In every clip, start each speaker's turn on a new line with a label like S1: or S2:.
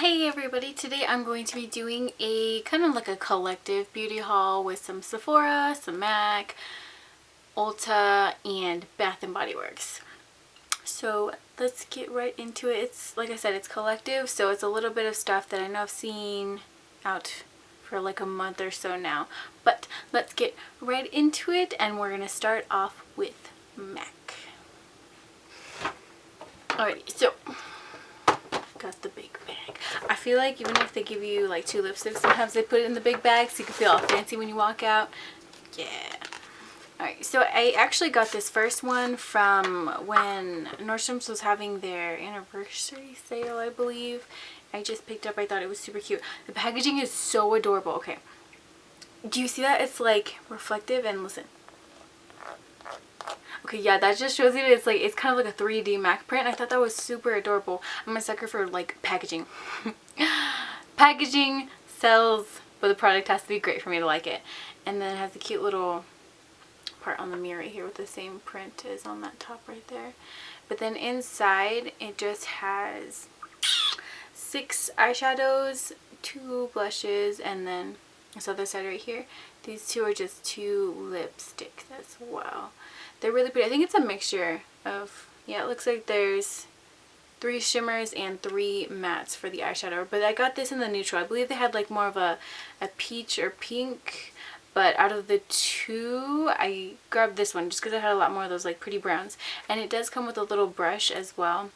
S1: Hey everybody, today I'm going to be doing a kind of like a collective beauty haul with some Sephora, some MAC, Ulta, and Bath & Body Works. So let's get right into it. It's like I said, it's collective, so it's a little bit of stuff that I know I've seen out for like a month or so now. But let's get right into it, and we're going to start off with MAC. Alrighty, so got the big bag. I feel like even if they give you like 2 lipsticks, sometimes they put it in the big bag so you can feel all fancy when you walk out. Yeah. Alright, so I actually got this first one from when Nordstrom's was having their anniversary sale, I believe. I just picked up. I thought it was super cute. The packaging is so adorable. Okay. Do you see that? It's like reflective, and listen. Okay, yeah, that just shows you that it's like, it's kind of like a 3D MAC print. I thought that was super adorable. I'm a sucker for like packaging. Packaging sells, but the product has to be great for me to like it. And then it has a cute little part on the mirror right here with the same print as on that top right there. But then inside it just has 6 eyeshadows, 2 blushes, and then this other side right here. These 2 are just 2 lipsticks as well. They're really pretty. I think it's a mixture of, yeah, it looks like there's 3 shimmers and 3 mattes for the eyeshadow. But I got this in the neutral. I believe they had like more of a peach or pink. But out of the 2, I grabbed this one just because it had a lot more of those like pretty browns. And it does come with a little brush as well.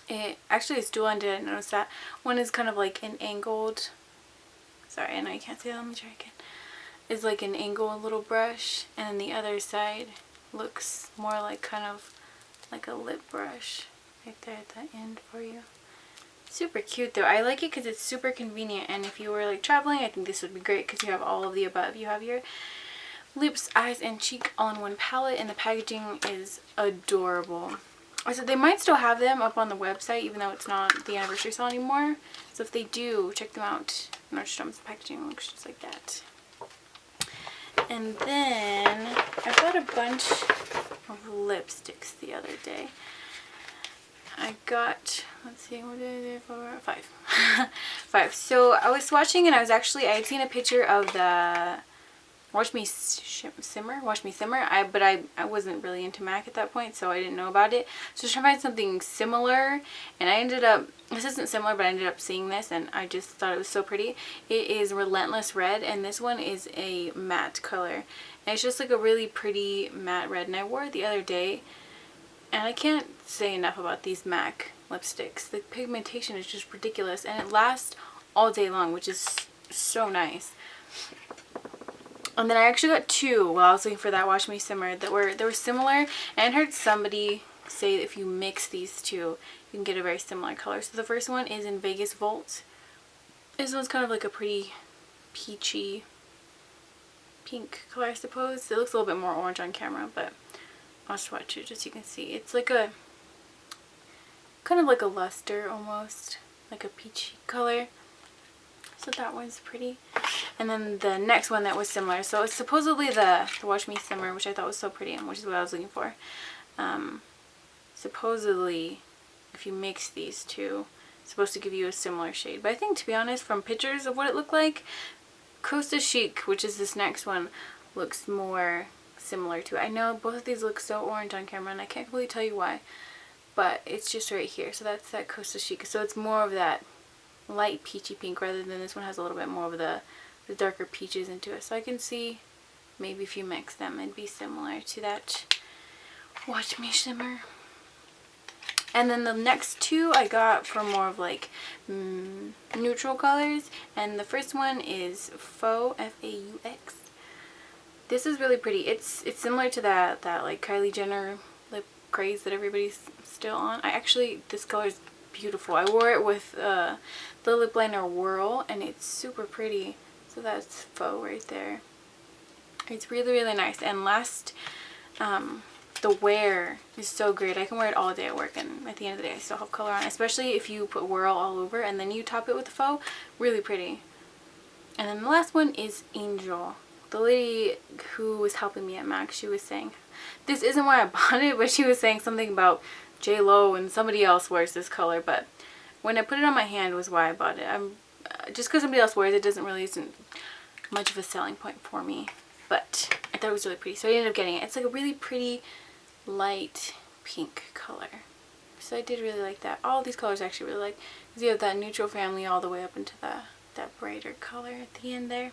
S1: It actually is dual-ended. I didn't notice that. One is kind of like an angled, sorry, I know you can't see that. Let me try again. It's like an angled little brush. And then the other side looks more like kind of like a lip brush right there at the end for you. Super cute though. I like it because it's super convenient, and if you were like traveling, I think this would be great because you have all of the above. You have your lips, eyes, and cheek all in one palette, and the packaging is adorable. So they might still have them up on the website even though it's not the anniversary sale anymore. So if they do, check them out. Nordstrom's packaging looks just like that. And then I bought a bunch of lipsticks the other day. I got, let's see, what did I do for 5. 5. So I was swatching, and I had seen a picture of the Watch Me Simmer, but I wasn't really into MAC at that point, so I didn't know about it. So I was trying to find something similar, and I ended up, this isn't similar, but I ended up seeing this, and I just thought it was so pretty. It is Relentless Red, and this one is a matte color. And it's just like a really pretty matte red, and I wore it the other day, and I can't say enough about these MAC lipsticks. The pigmentation is just ridiculous, and it lasts all day long, which is so nice. And then I actually got 2 while I was looking for that Watch Me Simmer they were similar, and I heard somebody say that if you mix these 2, you can get a very similar color. So the first one is in Vegas Volt. This one's kind of like a pretty peachy pink color, I suppose. It looks a little bit more orange on camera, but I'll swatch it just so you can see. It's like a kind of like a luster almost, like a peachy color. So that one's pretty. And then the next one that was similar, so it's supposedly the Watch Me Simmer, which I thought was so pretty, and which is what I was looking for. Supposedly, if you mix these 2, it's supposed to give you a similar shade. But I think, to be honest, from pictures of what it looked like, Costa Chic, which is this next one, looks more similar to it. I know both of these look so orange on camera, and I can't really tell you why, but it's just right here. So that's that Costa Chic. So it's more of that light peachy pink, rather than this one has a little bit more of the darker peaches into it. So I can see maybe if you mix them, it'd be similar to that Watch Me Shimmer. And then the next 2 I got for more of like neutral colors, and the first one is Faux, F-A-U-X. This is really pretty. It's similar to that like Kylie Jenner lip craze that everybody's still on. This color is beautiful. I wore it with the lip liner Whirl, and it's super pretty. So that's Faux right there. It's really, really nice. And the wear is so great. I can wear it all day at work, and at the end of the day I still have color on, especially if you put Whirl all over and then you top it with the Faux. Really pretty. And then the last one is Angel. The lady who was helping me at MAC, she was saying, this isn't why I bought it, but she was saying something about J-Lo and somebody else wears this color, but when I put it on my hand was why I bought it. Just because somebody else wears it isn't much of a selling point for me. But I thought it was really pretty, so I ended up getting it. It's like a really pretty light pink color. So I did really like that. All these colors I actually really like. Because you have that neutral family all the way up into that brighter color at the end there.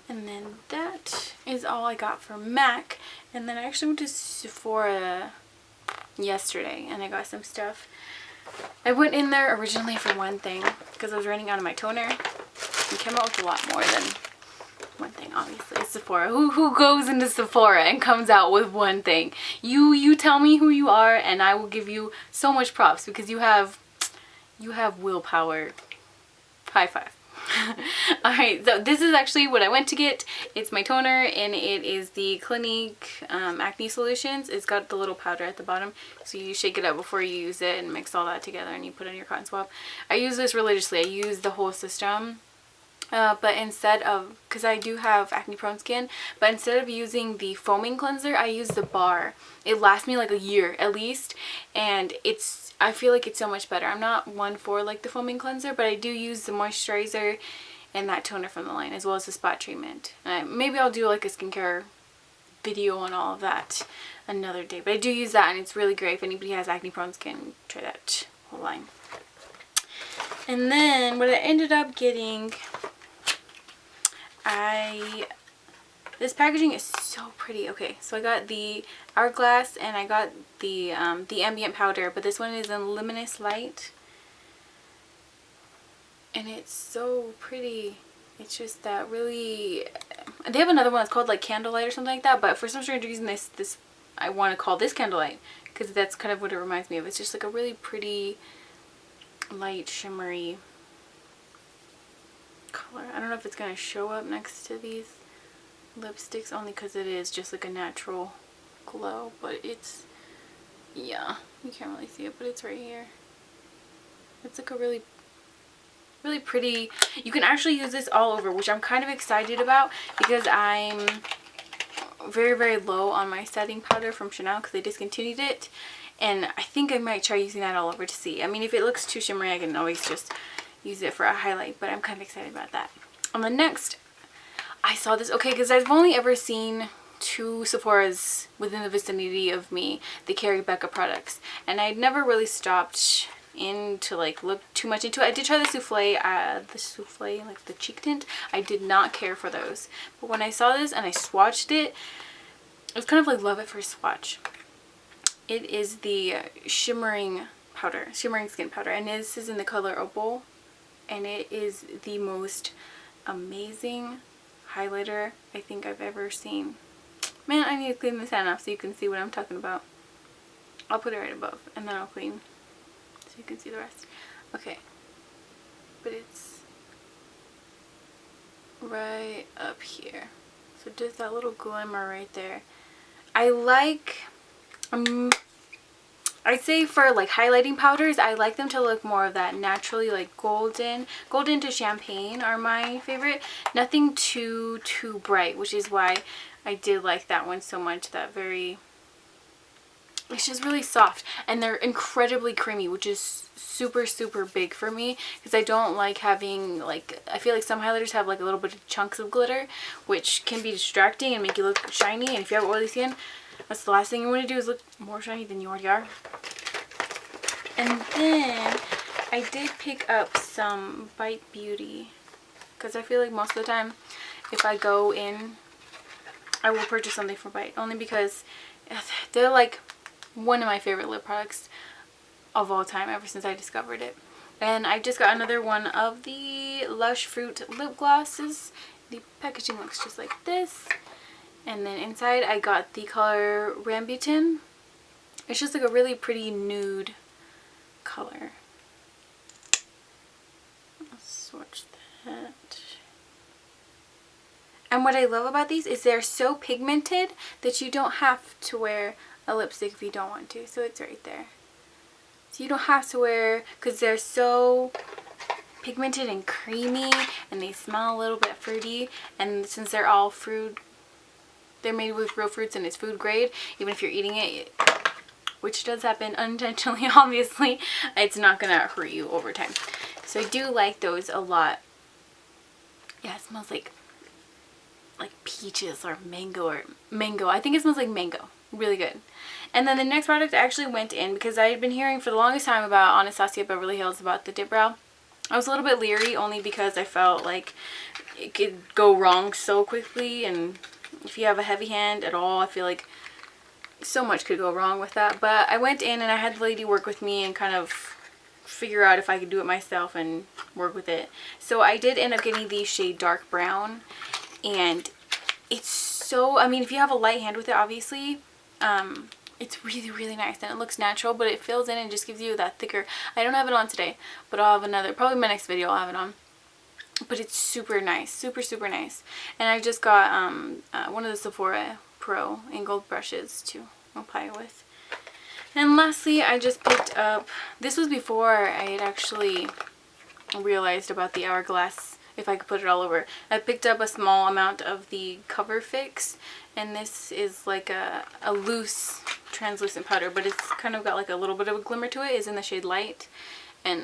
S1: And then that is all I got from MAC. And then I actually went to Sephora yesterday and I got some stuff. I went in there originally for one thing because I was running out of my toner. And came out with a lot more than one thing, obviously. It's Sephora. Who goes into Sephora and comes out with one thing? You tell me who you are and I will give you so much props because you have willpower. High five. Alright, so this is actually what I went to get. It's my toner and it is the Clinique Acne Solutions. It's got the little powder at the bottom, so you shake it up before you use it and mix all that together and you put it in your cotton swab. I use this religiously. I use the whole system. But instead of, because I do have acne prone skin, but instead of using the foaming cleanser, I use the bar. It lasts me like a year at least, and I feel like it's so much better. I'm not one for like the foaming cleanser, but I do use the moisturizer and that toner from the line, as well as the spot treatment. Maybe I'll do like a skincare video on all of that another day, but I do use that and it's really great. If anybody has acne prone skin, try that whole line. And then what I ended up getting, this packaging is so pretty. Okay, so I got the Hourglass and I got the Ambient powder, but this one is in Luminous Light. And it's so pretty. It's just that really, they have another one that's called like Candlelight or something like that, but for some strange reason this I want to call this Candlelight because that's kind of what it reminds me of. It's just like a really pretty light shimmery color. I don't know if it's going to show up next to these lipsticks only because it is just like a natural glow, but it's, yeah, you can't really see it, but it's right here. It's like a really pretty, you can actually use this all over, which I'm kind of excited about because I'm very low on my setting powder from Chanel because they discontinued it, and I think I might try using that all over to see. I mean, if it looks too shimmery I can always just use it for a highlight, but I'm kind of excited about that. On the next, I saw this, okay, because I've only ever seen 2 Sephoras within the vicinity of me that carry BECCA products, and I'd never really stopped in to like look too much into it. I did try the souffle, like the cheek tint. I did not care for those, but when I saw this and I swatched it, it was kind of like love at first swatch. It is the Shimmering powder, Shimmering skin powder, and this is in the color Opal, and it is the most amazing highlighter I think I've ever seen. Man, I need to clean this hand off so you can see what I'm talking about. I'll put it right above and then I'll clean so you can see the rest. Okay, but it's right up here, so just that little glimmer right there. I like, I'd say for like highlighting powders, I like them to look more of that naturally like golden to champagne are my favorite. Nothing too bright, which is why I did like that one so much. That very, it's just really soft, and they're incredibly creamy, which is super big for me because I don't like having, like, I feel like some highlighters have like a little bit of chunks of glitter, which can be distracting and make you look shiny, and if you have oily skin, that's the last thing you want to do is look more shiny than you already are. And then I did pick up some Bite Beauty because I feel like most of the time if I go in, I will purchase something from Bite, only because they're like one of my favorite lip products of all time ever since I discovered it. And I just got another one of the Lush Fruit lip glosses. The packaging looks just like this, and then inside I got the color Rambutan. It's just like a really pretty nude color. Let's swatch that. And what I love about these is they're so pigmented that you don't have to wear a lipstick if you don't want to. So it's right there. So you don't have to wear, because they're so pigmented and creamy and they smell a little bit fruity, and since they're all fruit, they're made with real fruits and it's food grade, even if you're eating it which does happen unintentionally, obviously, it's not gonna hurt you over time. So I do like those a lot. Yeah, it smells like peaches or mango I think it smells like mango. Really good. And then the next product I actually went in because I had been hearing for the longest time about Anastasia Beverly Hills, about the Dipbrow. I was a little bit leery only because I felt like it could go wrong so quickly, and if you have a heavy hand at all, I feel like so much could go wrong with that. But I went in and I had the lady work with me and kind of figure out if I could do it myself and work with it. So I did end up getting the shade dark brown, and it's so, I mean, if you have a light hand with it, obviously, it's really, really nice, and it looks natural, but it fills in and just gives you that thicker. I don't have it on today, but I'll have another, probably my next video I'll have it on. But it's super nice, super, super nice. And I just got one of the Sephora Pro angled brushes to apply it with. And lastly, I just picked up, this was before I had actually realized about the Hourglass, if I could put it all over. I picked up a small amount of the Cover Fix, and this is like a loose translucent powder, but it's kind of got like a little bit of a glimmer to it. It's in the shade Light, and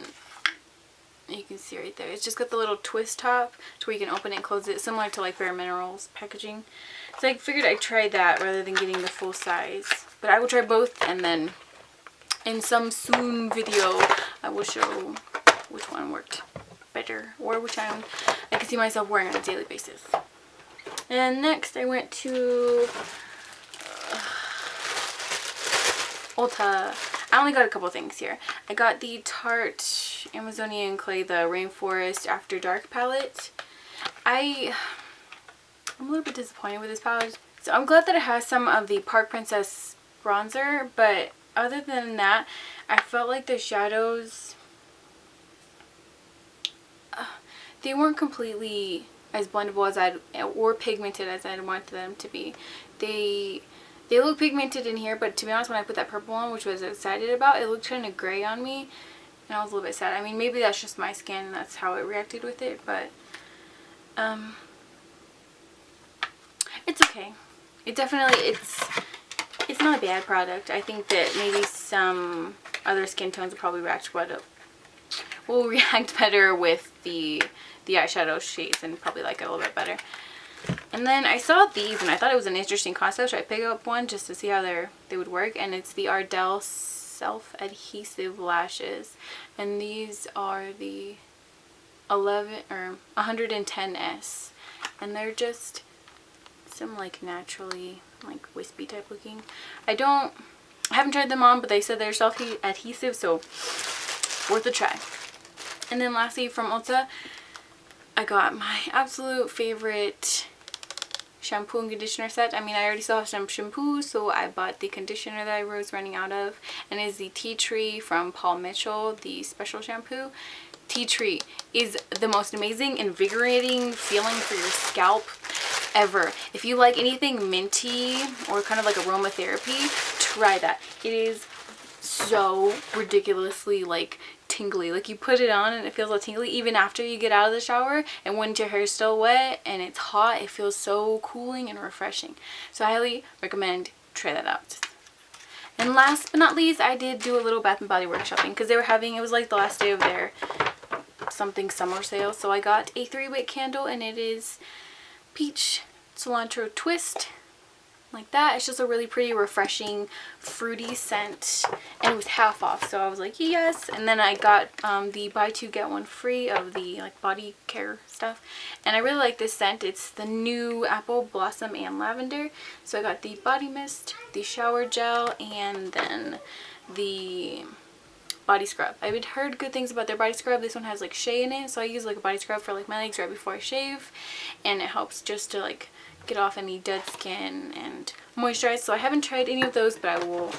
S1: you can see right there, it's just got the little twist top to where you can open it and close it, similar to like Bare Minerals packaging. So I figured I'd try that rather than getting the full size, but I will try both, and then in some soon video I will show which one worked better, or which one I can see myself wearing on a daily basis. And next I went to Ulta. I only got a couple things here. I got the Tarte Amazonian Clay, the Rainforest After Dark palette. I'm a little bit disappointed with this palette. So I'm glad that it has some of the Park Princess bronzer, but other than that, I felt like the shadows, they weren't completely as blendable as or pigmented as I'd wanted them to be. They look pigmented in here, but to be honest, when I put that purple on, which I was excited about, it looked kind of gray on me, and I was a little bit sad. I mean, maybe that's just my skin and that's how it reacted with it, but it's okay. It definitely, it's not a bad product. I think that maybe some other skin tones will probably react better with the eyeshadow shades and probably like it a little bit better. And then I saw these and I thought it was an interesting concept, so I picked up one just to see how they would work, and it's the Ardell self-adhesive lashes, and these are the 110S, and they're just some like naturally like wispy type looking. I haven't tried them on, but they said they're self-adhesive, so worth a try. And then lastly from Ulta, I got my absolute favorite shampoo and conditioner set. I mean, I already still have some shampoo, so I bought the conditioner that I was running out of, and it's the Tea Tree from Paul Mitchell, the special shampoo. Tea Tree is the most amazing, invigorating feeling for your scalp ever. If you like anything minty or kind of like aromatherapy, try that. It is so ridiculously like tingly. Like, you put it on and it feels all tingly even after you get out of the shower, and when your hair is still wet and it's hot, it feels so cooling and refreshing. So I highly recommend try that out. And last but not least, I did do a little Bath & Body Works shopping because they were having, it was like the last day of their something summer sale, so I got a 3-wick candle, and it is peach cilantro twist, like that. It's just a really pretty, refreshing, fruity scent, and it was half off, so I was like, yes. And then I got the buy 2 get 1 free of the like body care stuff, and I really like this scent. It's the new apple blossom and lavender. So I got the body mist, the shower gel, and then the body scrub. I've heard good things about their body scrub. This one has like shea in it, so I use like a body scrub for like my legs right before I shave, and it helps just to like get off any dead skin and moisturize. So I haven't tried any of those, but I will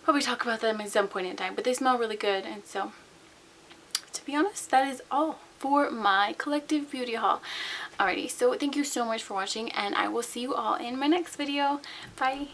S1: probably talk about them at some point in time. But they smell really good, and so to be honest, that is all for my collective beauty haul. Alrighty, so thank you so much for watching, and I will see you all in my next video. Bye.